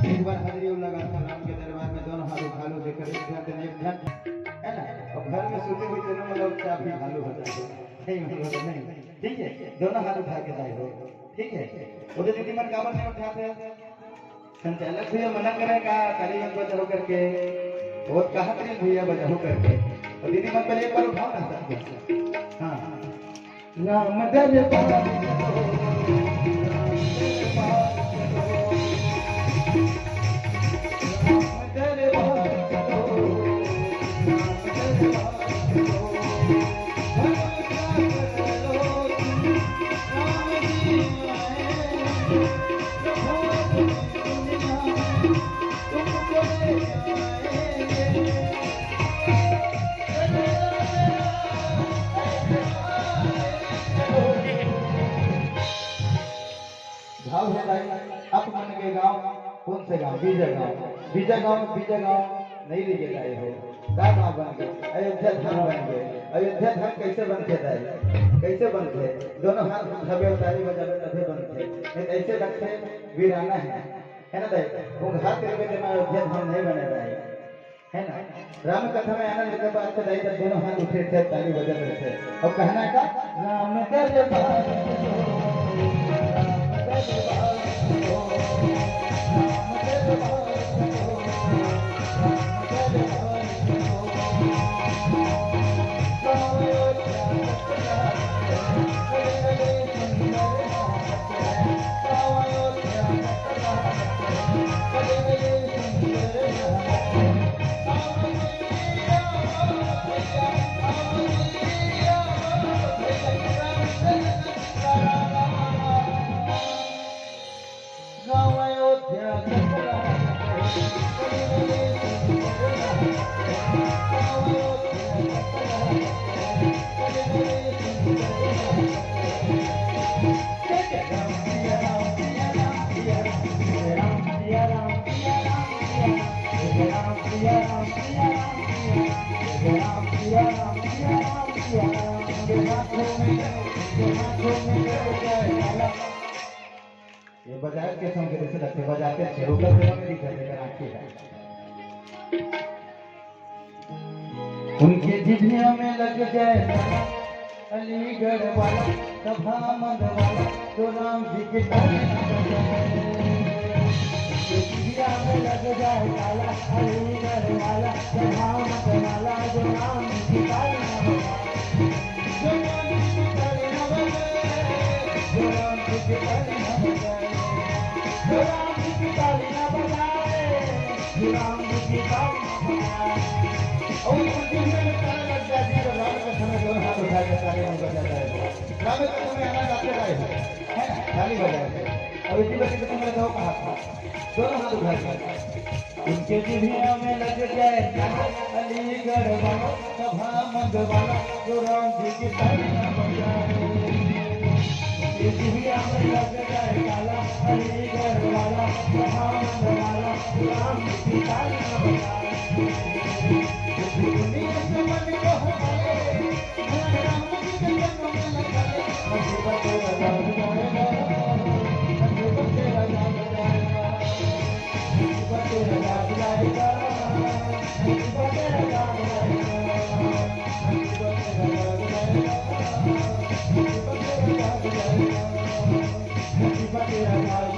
एक बार हाजिरी लगा राम के दरबार में दोनों हाथ उठा लो देकर एक ध्यान है ना। और घर में सोते हुए दोनों मतलब काफी भालू हो जाते नहीं, ठीक है। दोनों हाथ उठा के दाई हो, ठीक है। उधर दीदी मन काबर नहीं उठाते, संचालक भैया मना करेगा काली मन बजाओ करके, बहुत कहा करें भैया बजाओ करके। और दीदी मन पर एक बार उठाओ ना सबको। हाँ राम दरबार आप मन के गांव कौन से गांव? बीजा गांव नहीं लेके गए हो का गांव बन गए? अयोध्या धाम बन गए। अयोध्या धाम कैसे बन के जाए? कैसे बन थे? दोनों हाथ उठावे उतारी बजावे तभी बन थे, नहीं ऐसे लगते वीराना है ना दाई। वो हाथ करके जब अयोध्या धाम नहीं बने है ना। राम कथा में आना लेकर बात से दाई जब दोनों हाथ उठे थे ताली बजा रहे थे और कहना का राम कर ये बजाय के संग कैसे लगते बजाते थे ऊपर से मेरी घर लेकर आंखें है उनके जिभिया में लग जाए अलीगढ़ वाला सभा मंद वाला तो राम जी के जिभिया में लग जाए काला अलीगढ़ वाला सभा मंद वाला जो राम जी उनके जिभिया में लग जाए अलीगढ़ वाला सभा मंद वाला जो राम जी की तालियां बजाए। जिभिया में लग जाए काला अलीगढ़ वाला सभा मंद वाला जो राम जी की तालियां बजाए। दुनिया से मन को हटाए राम जी के जन्म में लगाए मसीबत लगा जाएगा मसीबत लगा जाएगा मसीबत लगा जाएगा मसीबत लगा जाएगा। तेरा गाँव